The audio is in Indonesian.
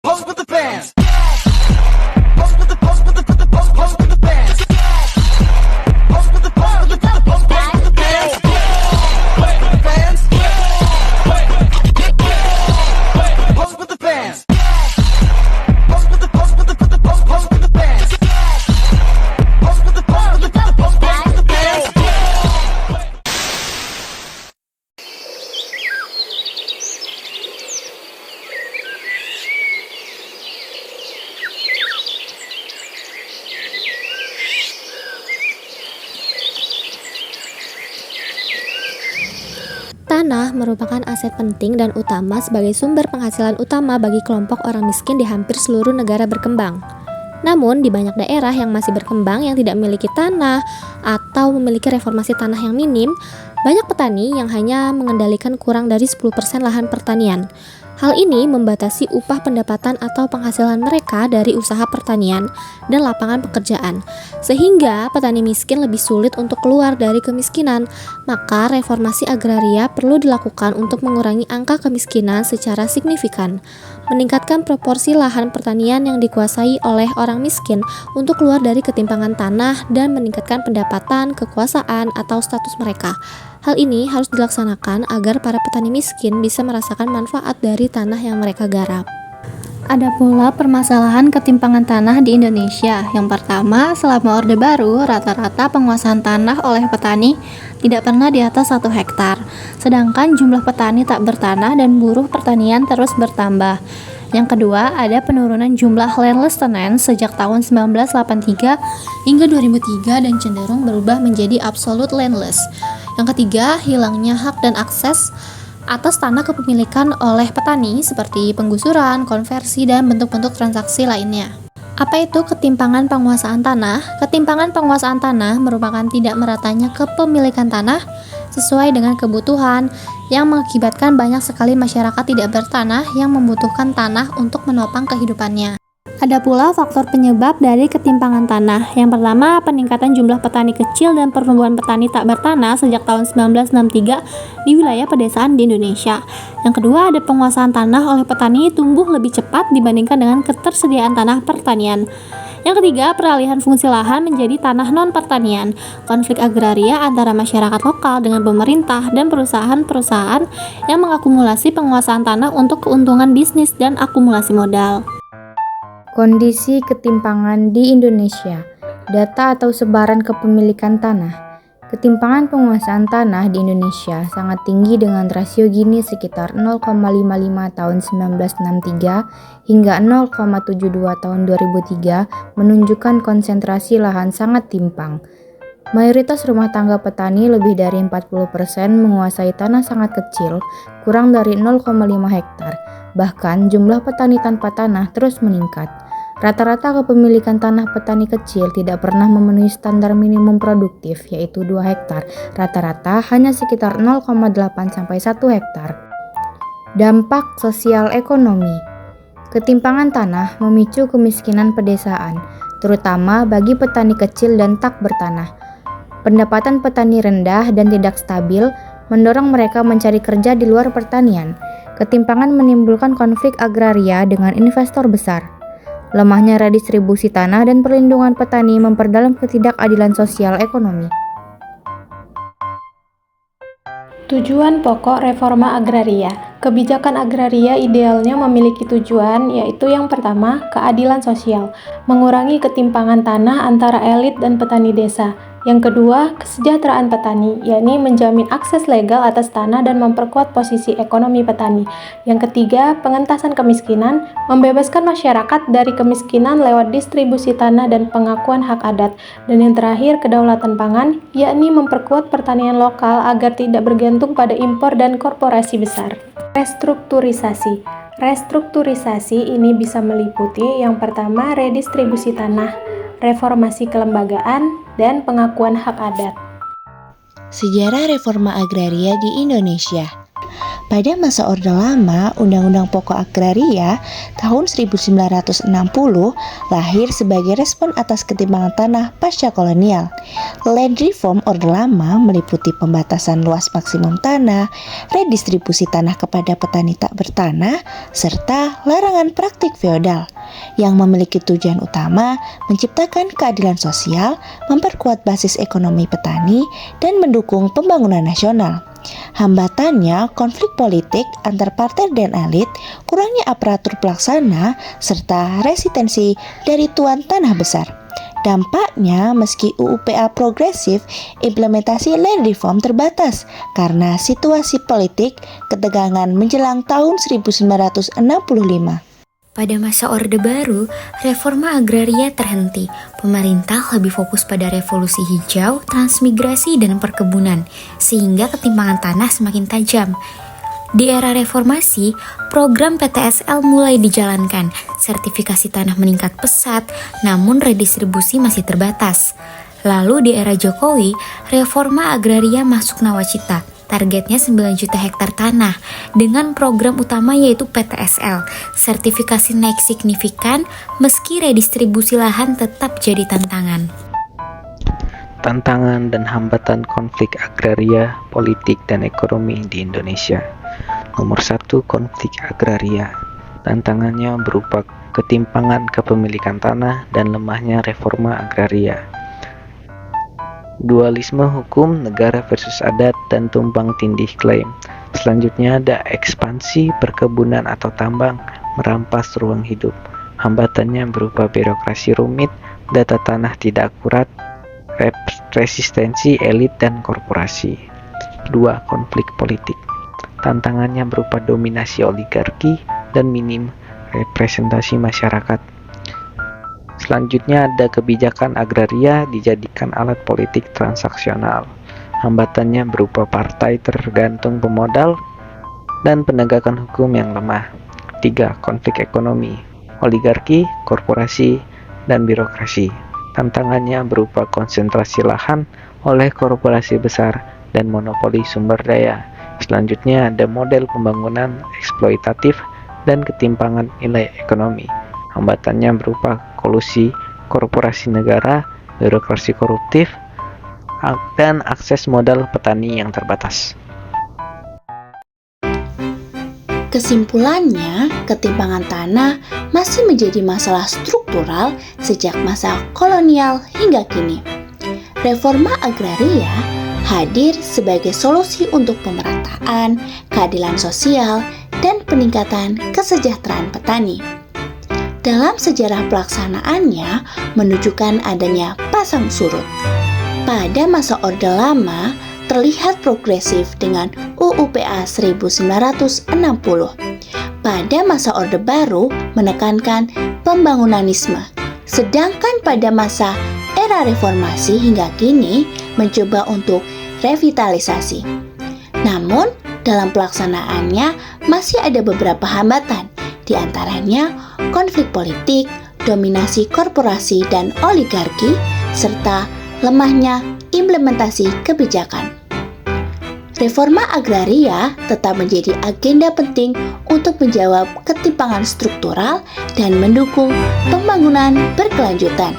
Pose with the fans. Pose with the pose with the pose with the fans. Pose with the pose with the pose with the fans. Pose with the fans. Pose with the fans. Pose with the pose with the pose with the fans. Pose with the pose with the pose with the fans. Tanah merupakan aset penting dan utama sebagai sumber penghasilan utama bagi kelompok orang miskin di hampir seluruh negara berkembang. Namun, di banyak daerah yang masih berkembang yang tidak memiliki tanah atau memiliki reformasi tanah yang minim, banyak petani yang hanya mengendalikan kurang dari 10% lahan pertanian. Hal ini membatasi upah pendapatan atau penghasilan mereka dari usaha pertanian dan lapangan pekerjaan, sehingga petani miskin lebih sulit untuk keluar dari kemiskinan. Maka reformasi agraria perlu dilakukan untuk mengurangi angka kemiskinan secara signifikan, meningkatkan proporsi lahan pertanian yang dikuasai oleh orang miskin untuk keluar dari ketimpangan tanah dan meningkatkan pendapatan, kekuasaan, atau status mereka. Hal ini harus dilaksanakan agar para petani miskin bisa merasakan manfaat dari tanah yang mereka garap. Ada pula permasalahan ketimpangan tanah di Indonesia. Yang pertama, selama Orde Baru, rata-rata penguasaan tanah oleh petani tidak pernah di atas 1 hektar. Sedangkan jumlah petani tak bertanah dan buruh pertanian terus bertambah. Yang kedua, ada penurunan jumlah landless tenant sejak tahun 1983 hingga 2003 dan cenderung berubah menjadi absolute landless. Yang ketiga, hilangnya hak dan akses atas tanah kepemilikan oleh petani seperti penggusuran, konversi, dan bentuk-bentuk transaksi lainnya. Apa itu ketimpangan penguasaan tanah? Ketimpangan penguasaan tanah merupakan tidak meratanya kepemilikan tanah sesuai dengan kebutuhan yang mengakibatkan banyak sekali masyarakat tidak bertanah yang membutuhkan tanah untuk menopang kehidupannya. Ada pula faktor penyebab dari ketimpangan tanah. Yang pertama, peningkatan jumlah petani kecil dan pertumbuhan petani tak bertanah sejak tahun 1963 di wilayah pedesaan di Indonesia. Yang kedua, ada penguasaan tanah oleh petani tumbuh lebih cepat dibandingkan dengan ketersediaan tanah pertanian. Yang ketiga, peralihan fungsi lahan menjadi tanah non-pertanian. Konflik agraria antara masyarakat lokal dengan pemerintah dan perusahaan-perusahaan yang mengakumulasi penguasaan tanah untuk keuntungan bisnis dan akumulasi modal. Kondisi ketimpangan di Indonesia, data atau sebaran kepemilikan tanah. Ketimpangan penguasaan tanah di Indonesia sangat tinggi dengan rasio Gini sekitar 0,55 tahun 1963 hingga 0,72 tahun 2003 menunjukkan konsentrasi lahan sangat timpang. Mayoritas rumah tangga petani lebih dari 40% menguasai tanah sangat kecil, kurang dari 0,5 hektar. Bahkan jumlah petani tanpa tanah terus meningkat. Rata-rata kepemilikan tanah petani kecil tidak pernah memenuhi standar minimum produktif yaitu 2 hektar. Rata-rata hanya sekitar 0,8 sampai 1 hektar. Dampak sosial ekonomi. Ketimpangan tanah memicu kemiskinan pedesaan, terutama bagi petani kecil dan tak bertanah. Pendapatan petani rendah dan tidak stabil mendorong mereka mencari kerja di luar pertanian. Ketimpangan menimbulkan konflik agraria dengan investor besar. Lemahnya redistribusi tanah dan perlindungan petani memperdalam ketidakadilan sosial ekonomi. Tujuan pokok reforma agraria. Kebijakan agraria idealnya memiliki tujuan, yaitu yang pertama, keadilan sosial, mengurangi ketimpangan tanah antara elit dan petani desa. Yang kedua, kesejahteraan petani, yakni menjamin akses legal atas tanah dan memperkuat posisi ekonomi petani. Yang ketiga, pengentasan kemiskinan, membebaskan masyarakat dari kemiskinan lewat distribusi tanah dan pengakuan hak adat. Dan yang terakhir, kedaulatan pangan, yakni memperkuat pertanian lokal agar tidak bergantung pada impor dan korporasi besar. Restrukturisasi. Restrukturisasi ini bisa meliputi yang pertama, redistribusi tanah, reformasi kelembagaan, dan pengakuan hak adat. Sejarah reforma agraria di Indonesia. Pada masa Orde Lama, Undang-Undang Pokok Agraria tahun 1960 lahir sebagai respon atas ketimpangan tanah pasca kolonial. Land Reform Orde Lama meliputi pembatasan luas maksimum tanah, redistribusi tanah kepada petani tak bertanah, serta larangan praktik feodal, yang memiliki tujuan utama menciptakan keadilan sosial, memperkuat basis ekonomi petani, dan mendukung pembangunan nasional. Hambatannya konflik politik antar partai dan elit, kurangnya aparatur pelaksana, serta resistensi dari tuan tanah besar. Dampaknya, meski UUPA progresif, implementasi land reform terbatas karena situasi politik ketegangan menjelang tahun 1965. Pada masa Orde Baru, reforma agraria terhenti. Pemerintah lebih fokus pada revolusi hijau, transmigrasi, dan perkebunan, sehingga ketimpangan tanah semakin tajam. Di era reformasi, program PTSL mulai dijalankan, sertifikasi tanah meningkat pesat, namun redistribusi masih terbatas. Lalu di era Jokowi, reforma agraria masuk nawacita. Targetnya 9 juta hektar tanah dengan program utama yaitu PTSL. Sertifikasi naik signifikan meski redistribusi lahan tetap jadi tantangan. Tantangan dan hambatan konflik agraria, politik, dan ekonomi di Indonesia. Nomor 1, konflik agraria. Tantangannya berupa ketimpangan kepemilikan tanah dan lemahnya reforma agraria. Dualisme hukum negara versus adat dan tumpang tindih klaim. Selanjutnya ada ekspansi perkebunan atau tambang merampas ruang hidup. Hambatannya berupa birokrasi rumit, data tanah tidak akurat, resistensi elit dan korporasi. 2. Konflik politik. Tantangannya berupa dominasi oligarki dan minim representasi masyarakat. Selanjutnya ada kebijakan agraria dijadikan alat politik transaksional. Hambatannya berupa partai tergantung pemodal dan penegakan hukum yang lemah. 3. Konflik ekonomi, oligarki, korporasi, dan birokrasi. Tantangannya berupa konsentrasi lahan oleh korporasi besar dan monopoli sumber daya. Selanjutnya ada model pembangunan eksploitatif dan ketimpangan nilai ekonomi. Hambatannya berupa kolusi korporasi negara, birokrasi koruptif, dan akses modal petani yang terbatas. Kesimpulannya, ketimpangan tanah masih menjadi masalah struktural sejak masa kolonial hingga kini. Reforma agraria hadir sebagai solusi untuk pemerataan, keadilan sosial, dan peningkatan kesejahteraan petani. Dalam sejarah pelaksanaannya menunjukkan adanya pasang surut. Pada masa Orde Lama terlihat progresif dengan UUPA 1960. Pada masa Orde Baru menekankan pembangunanisme. Sedangkan pada masa era reformasi hingga kini mencoba untuk revitalisasi. Namun dalam pelaksanaannya masih ada beberapa hambatan, di antaranya konflik politik, dominasi korporasi dan oligarki, serta lemahnya implementasi kebijakan. Reforma agraria tetap menjadi agenda penting untuk menjawab ketimpangan struktural dan mendukung pembangunan berkelanjutan.